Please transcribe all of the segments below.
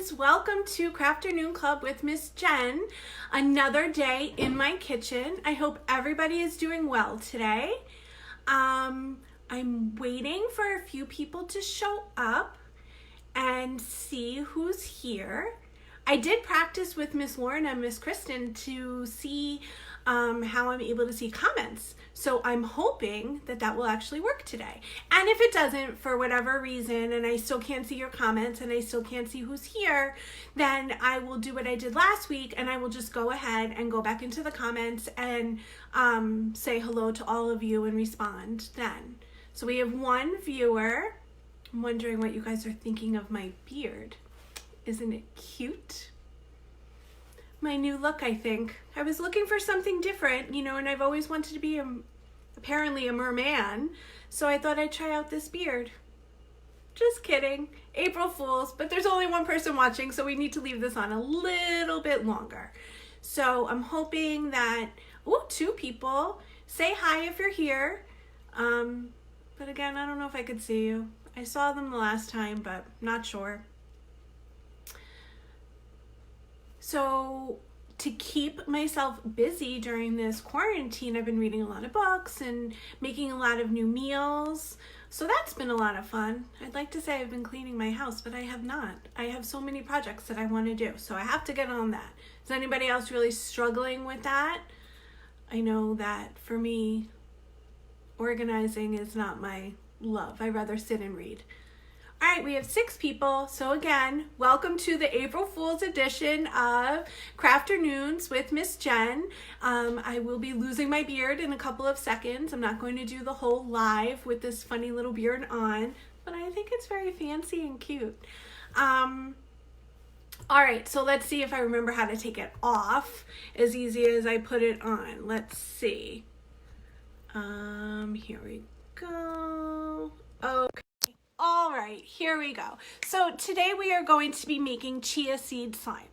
friends, welcome to Crafternoon Club with Miss Jen. Another day in my kitchen. I hope everybody is doing well today. I'm waiting for a few people to show up and see who's here. I did practice with Miss Lauren and Miss Kristen to see how I'm able to see comments. So I'm hoping that that will actually work today. And if it doesn't, for whatever reason, and I still can't see your comments and I still can't see who's here, then I will do what I did last week and I will just go ahead and go back into the comments and say hello to all of you and respond then. So we have one viewer. I'm wondering what you guys are thinking of my beard. Isn't it cute? My new look, I think. I was looking for something different, you know, and I've always wanted to be apparently a merman, so I thought I'd try out this beard. Just kidding. April Fools, but there's only one person watching, so we need to leave this on a little bit longer. So I'm hoping that, two people. Say hi if you're here. But again, I don't know if I could see you. I saw them the last time, but not sure. So to keep myself busy during this quarantine, I've been reading a lot of books and making a lot of new meals. So that's been a lot of fun. I'd like to say I've been cleaning my house, but I have not. I have so many projects that I want to do, so I have to get on that. Is anybody else really struggling with that? I know that for me, organizing is not my love. I'd rather sit and read. All right, we have 6 people. So again, welcome to the April Fool's edition of Crafternoons with Miss Jen. I will be losing my beard in a couple of seconds. I'm not going to do the whole live with this funny little beard on, but I think it's very fancy and cute. All right, so let's see if I remember how to take it off as easy as I put it on. Let's see. Here we go. Okay. All right, here we go. So today we are going to be making chia seed slime.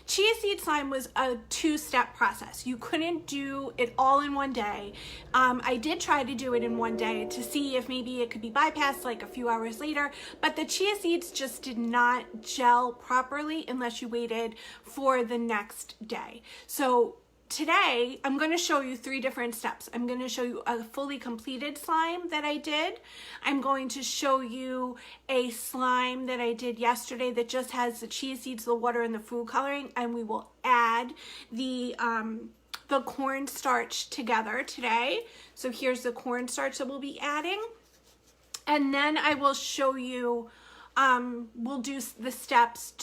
Chia seed slime was a 2-step process. You couldn't do it all in one day. I did try to do it in one day to see if maybe it could be bypassed like a few hours later, but the chia seeds just did not gel properly unless you waited for the next day. So today, I'm going to show you 3 different steps. I'm going to show you a fully completed slime that I did. I'm going to show you a slime that I did yesterday that just has the chia seeds, the water, and the food coloring, and we will add the cornstarch together today. So here's the cornstarch that we'll be adding. And then I will show you, we'll do the steps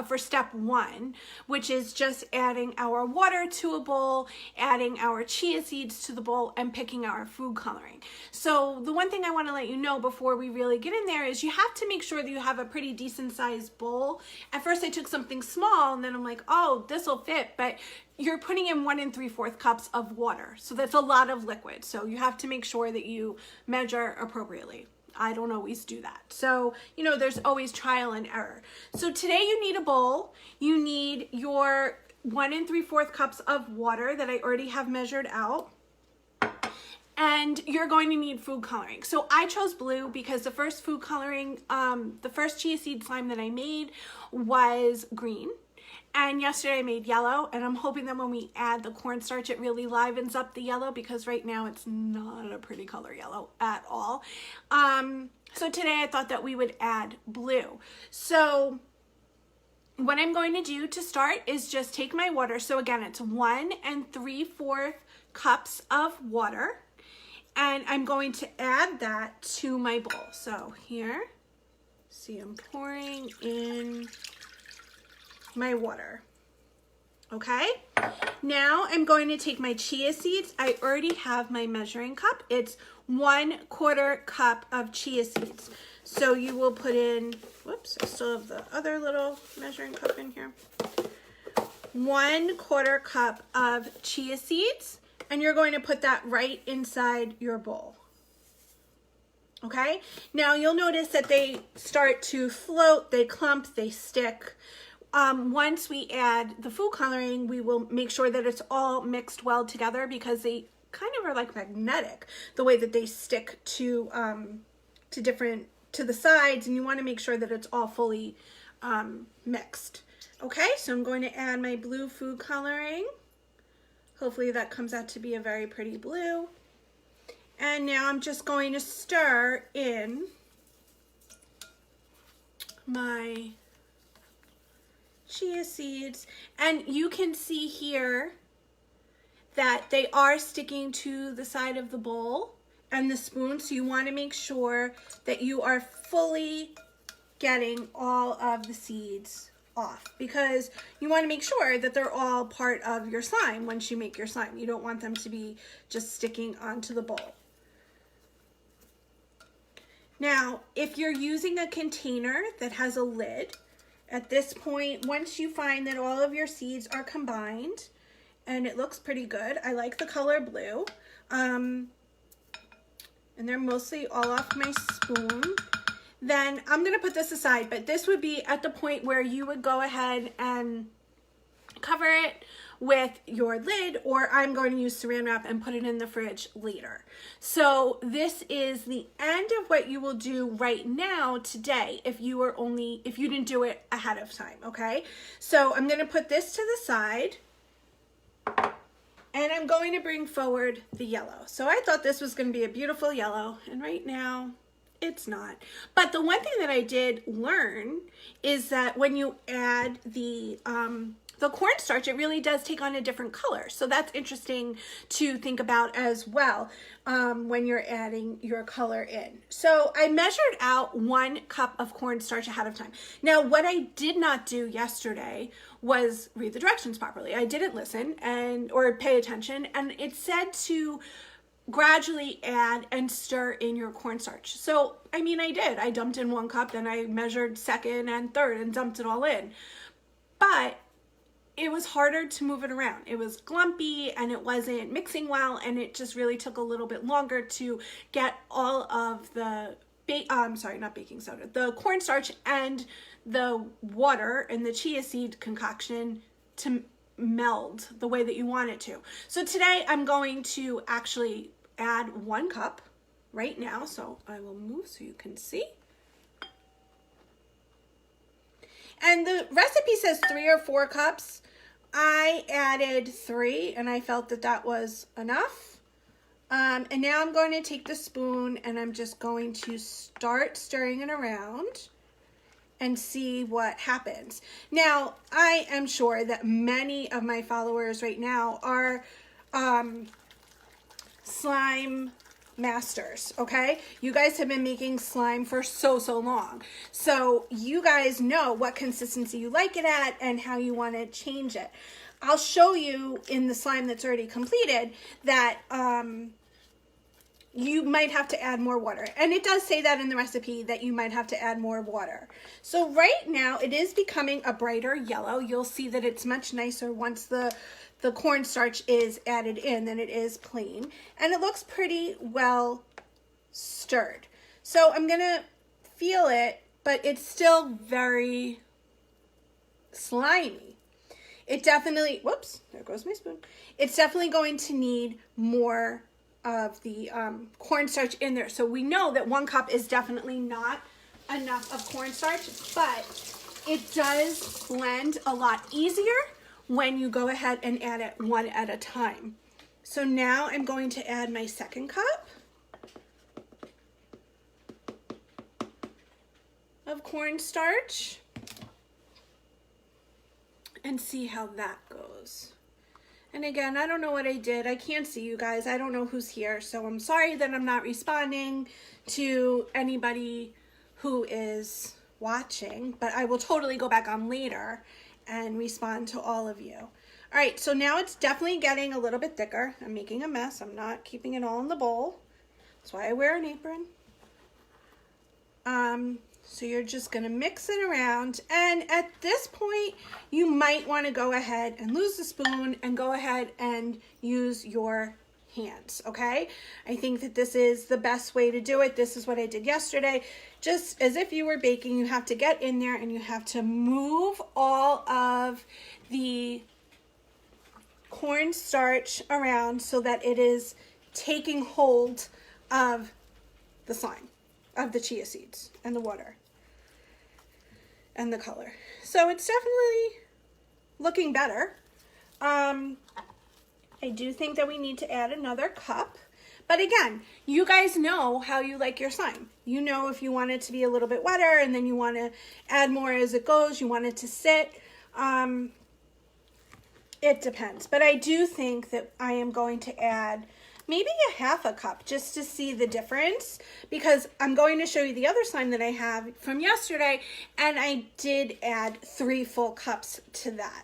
for step 1, which is just adding our water to a bowl, adding our chia seeds to the bowl, and picking our food coloring. So the one thing I want to let you know before we really get in there is you have to make sure that you have a pretty decent sized bowl. At first I took something small and then I'm like, oh, this will fit, but you're putting in 1 3/4 cups of water. So that's a lot of liquid. So you have to make sure that you measure appropriately. I don't always do that. So, you know, there's always trial and error. So today you need a bowl. You need your 1 3/4 cups of water that I already have measured out. And you're going to need food coloring. So I chose blue because the first food coloring, the first chia seed slime that I made was green. And yesterday I made yellow, and I'm hoping that when we add the cornstarch, it really livens up the yellow because right now it's not a pretty color yellow at all. So today I thought that we would add blue. So what I'm going to do to start is just take my water. So again, it's 1 3/4 cups of water, and I'm going to add that to my bowl. So here, see, I'm pouring in my water. Okay, now I'm going to take my chia seeds. I already have my measuring cup. It's 1/4 cup of chia seeds. So you will put in, whoops, I still have the other little measuring cup in here. 1/4 cup of chia seeds, and you're going to put that right inside your bowl. Okay, now you'll notice that they start to float, they clump, they stick. Once we add the food coloring, we will make sure that it's all mixed well together because they kind of are like magnetic, the way that they stick to the sides, and you want to make sure that it's all fully mixed. Okay, so I'm going to add my blue food coloring. Hopefully that comes out to be a very pretty blue. And now I'm just going to stir in my chia seeds. And you can see here that they are sticking to the side of the bowl and the spoon, so you want to make sure that you are fully getting all of the seeds off, because you want to make sure that they're all part of your slime once you make your slime. You don't want them to be just sticking onto the bowl. Now, if you're using a container that has a lid, at this point, once you find that all of your seeds are combined, and it looks pretty good, I like the color blue, and they're mostly all off my spoon, then I'm gonna put this aside, but this would be at the point where you would go ahead and cover it with your lid, or I'm going to use saran wrap and put it in the fridge later. So this is the end of what you will do right now today if you didn't do it ahead of time, okay? So I'm gonna put this to the side, and I'm going to bring forward the yellow. So I thought this was going to be a beautiful yellow, and right now it's not. But the one thing that I did learn is that when you add the cornstarch, it really does take on a different color. So that's interesting to think about as well when you're adding your color in. So I measured out 1 cup of cornstarch ahead of time. Now, what I did not do yesterday was read the directions properly. I didn't listen or pay attention, and it said to gradually add and stir in your cornstarch. So, I mean, I did. I dumped in 1 cup, then I measured 2nd and 3rd and dumped it all in. But it was harder to move it around. It was glumpy and it wasn't mixing well, and it just really took a little bit longer to get all of the the cornstarch and the water and the chia seed concoction to meld the way that you want it to. So today I'm going to actually add 1 cup right now. So I will move so you can see. And the recipe says 3 or 4 cups. I added 3 and I felt that that was enough. And now I'm going to take the spoon and I'm just going to start stirring it around and see what happens. Now, I am sure that many of my followers right now are slime masters, okay? You guys have been making slime for so long. So you guys know what consistency you like it at and how you want to change it. I'll show you in the slime that's already completed that you might have to add more water. And it does say that in the recipe that you might have to add more water. So right now it is becoming a brighter yellow. You'll see that it's much nicer once the cornstarch is added in than it is plain. And it looks pretty well stirred. So I'm gonna feel it, but it's still very slimy. It definitely, whoops, there goes my spoon. It's definitely going to need more of the cornstarch in there. So we know that 1 cup is definitely not enough of cornstarch, but it does blend a lot easier when you go ahead and add it 1 at a time. So now I'm going to add my 2nd cup of cornstarch and see how that goes. And again, I don't know what I did. I can't see you guys. I don't know who's here. So I'm sorry that I'm not responding to anybody who is watching, but I will totally go back on later and respond to all of you. All right, so now it's definitely getting a little bit thicker. I'm making a mess. I'm not keeping it all in the bowl. That's why I wear an apron. So you're just gonna mix it around, and at this point you might want to go ahead and lose the spoon and go ahead and use your hands, okay? I think that this is the best way to do it. This is what I did yesterday. Just as if you were baking, you have to get in there and you have to move all of the cornstarch around so that it is taking hold of the slime, of the chia seeds and the water. and the color. So it's definitely looking better. I do think that we need to add another cup. But again, you guys know how you like your slime. You know if you want it to be a little bit wetter and then you want to add more as it goes, you want it to sit. It depends. But I do think that I am going to add maybe a half a cup just to see the difference, because I'm going to show you the other slime that I have from yesterday, and I did add 3 full cups to that.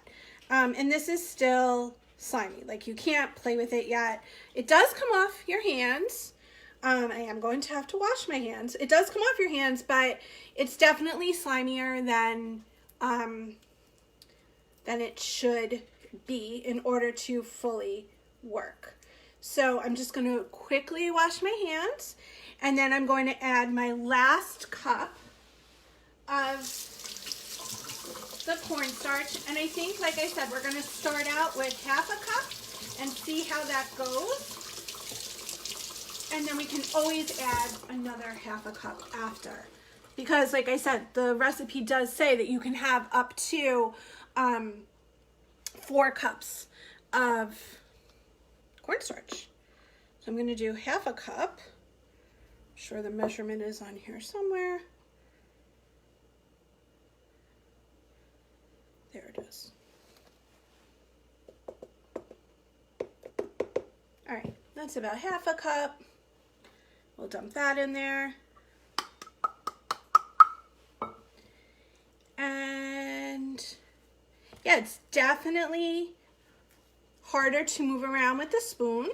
And this is still slimy. Like, you can't play with it yet. It does come off your hands. I am going to have to wash my hands. It does come off your hands, but it's definitely slimier than it should be in order to fully work. So I'm just going to quickly wash my hands, and then I'm going to add my last cup of the cornstarch. And I think, like I said, we're going to start out with half a cup and see how that goes. And then we can always add another half a cup after. Because, like I said, the recipe does say that you can have up to 4 cups of cornstarch. So I'm going to do half a cup. I'm sure the measurement is on here somewhere. There it is. All right, that's about half a cup. We'll dump that in there. And yeah, it's definitely harder to move around with the spoon.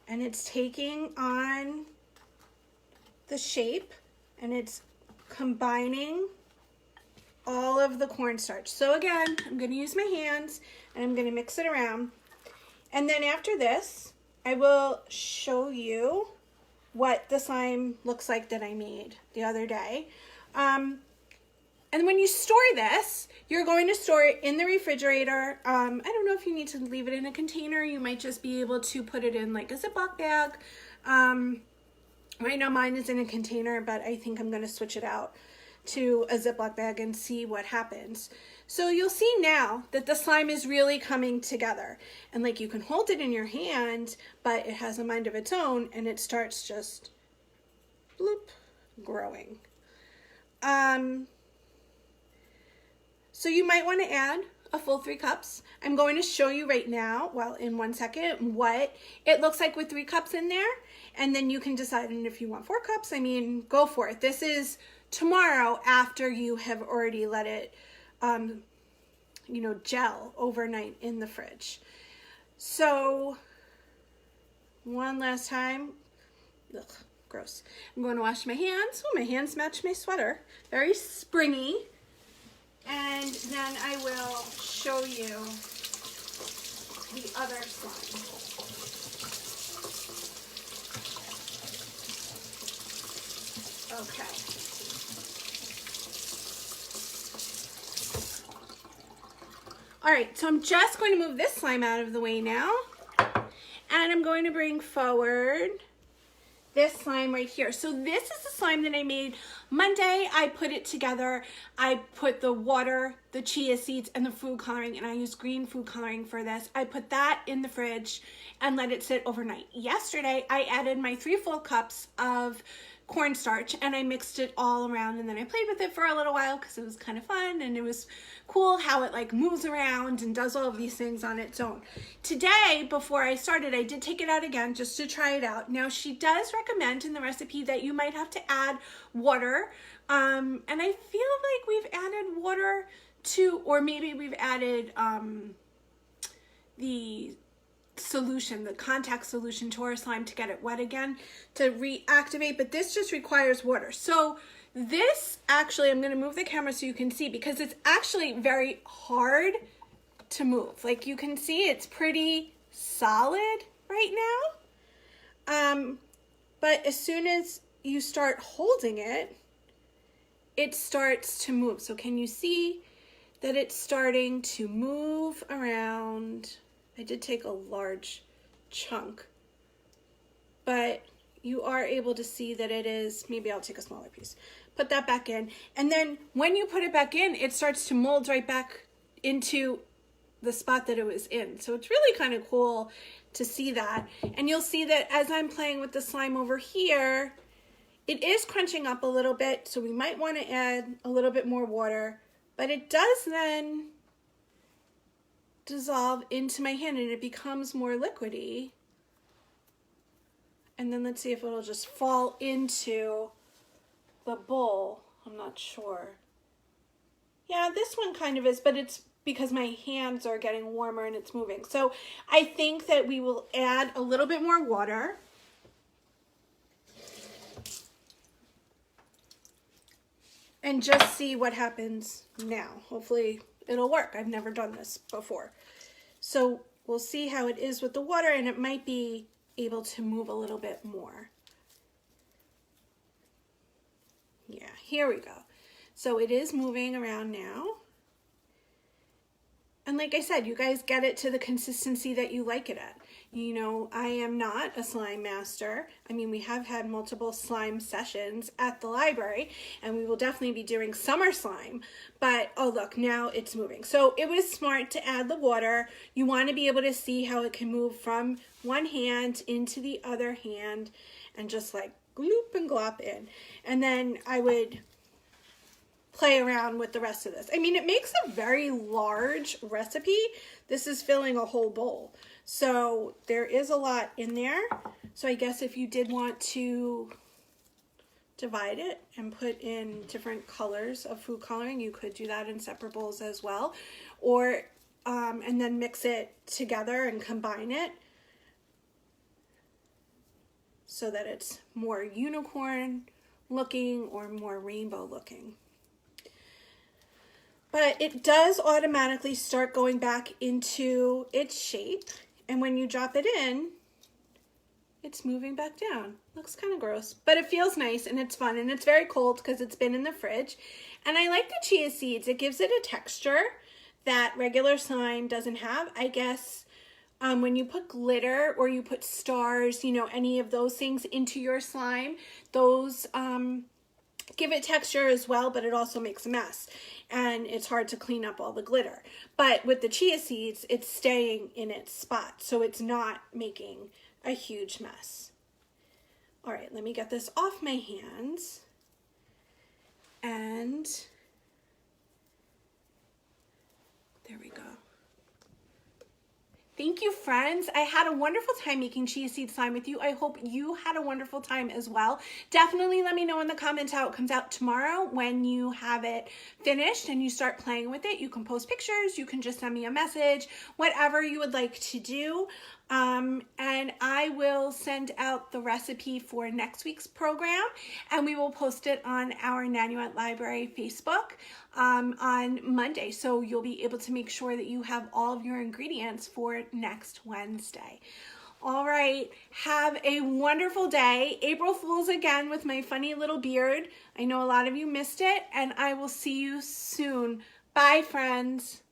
And it's taking on the shape, and it's combining all of the cornstarch. So again, I'm going to use my hands and I'm going to mix it around. And then after this, I will show you what the slime looks like that I made the other day. And when you store this, you're going to store it in the refrigerator. I don't know if you need to leave it in a container. You might just be able to put it in like a Ziploc bag. Right now mine is in a container, but I think I'm going to switch it out to a Ziploc bag and see what happens. So you'll see now that the slime is really coming together. And like, you can hold it in your hand, but it has a mind of its own, and it starts just bloop, growing. So you might want to add a full 3 cups. I'm going to show you right now, well, in 1 second, what it looks like with 3 cups in there. And then you can decide, and if you want 4 cups, I mean, go for it. This is tomorrow after you have already let it, you know, gel overnight in the fridge. So one last time, ugh, gross. I'm going to wash my hands. Oh, my hands match my sweater. Very springy. And then I will show you the other slime. Okay. All right, so I'm just going to move this slime out of the way now. And I'm going to bring forward this slime right here. So this is the slime that I made Monday. I put it together. I put the water, the chia seeds, and the food coloring, and I used green food coloring for this. I put that in the fridge and let it sit overnight. Yesterday, I added my 3 full cups of cornstarch, and I mixed it all around, and then I played with it for a little while because it was kind of fun, and it was cool how it like moves around and does all of these things on its own. Today, before I started, I did take it out again just to try it out. Now, she does recommend in the recipe that you might have to add water, and I feel like we've added water to, or maybe we've added the solution, the contact solution to our slime to get it wet again to reactivate, but this just requires water. So this actually, I'm going to move the camera so you can see, because it's actually very hard to move. Like, you can see it's pretty solid right now, but as soon as you start holding it, it starts to move. So can you see that it's starting to move around? I did take a large chunk, but you are able to see that it is, maybe I'll take a smaller piece, put that back in. And then when you put it back in, it starts to mold right back into the spot that it was in. So it's really kind of cool to see that. And you'll see that as I'm playing with the slime over here, it is crunching up a little bit. So we might want to add a little bit more water, but it does then dissolve into my hand and it becomes more liquidy. And then let's see if it'll just fall into the bowl. I'm not sure. Yeah, this one kind of is, but it's because my hands are getting warmer and it's moving. So I think that we will add a little bit more water. And just see what happens now. Hopefully it'll work. I've never done this before. So we'll see how it is with the water, and it might be able to move a little bit more. Yeah, here we go. So it is moving around now. And like I said, you guys get it to the consistency that you like it at. You know, I am not a slime master. I mean, we have had multiple slime sessions at the library, and we will definitely be doing summer slime. But, oh look, now it's moving. So it was smart to add the water. You want to be able to see how it can move from one hand into the other hand and just like gloop and glop in. And then I would play around with the rest of this. I mean, it makes a very large recipe. This is filling a whole bowl. So there is a lot in there. So I guess if you did want to divide it and put in different colors of food coloring, you could do that in separate bowls as well. Or, and then mix it together and combine it so that it's more unicorn looking or more rainbow looking. But it does automatically start going back into its shape. And when you drop it in, it's moving back down. Looks kind of gross, but it feels nice and it's fun, and it's very cold because it's been in the fridge. And I like the chia seeds. It gives it a texture that regular slime doesn't have. I guess when you put glitter or you put stars, you know, any of those things into your slime, those give it texture as well, but it also makes a mess. And it's hard to clean up all the glitter. But with the chia seeds, it's staying in its spot, so it's not making a huge mess. All right, let me get this off my hands. And there we go. Thank you, friends. I had a wonderful time making chia seed slime with you. I hope you had a wonderful time as well. Definitely let me know in the comments how it comes out tomorrow when you have it finished and you start playing with it. You can post pictures, you can just send me a message, whatever you would like to do. And I will send out the recipe for next week's program, and we will post it on our Nanuet Library Facebook on Monday. So you'll be able to make sure that you have all of your ingredients for next Wednesday. All right, have a wonderful day. April Fool's again with my funny little beard. I know a lot of you missed it, and I will see you soon. Bye, friends.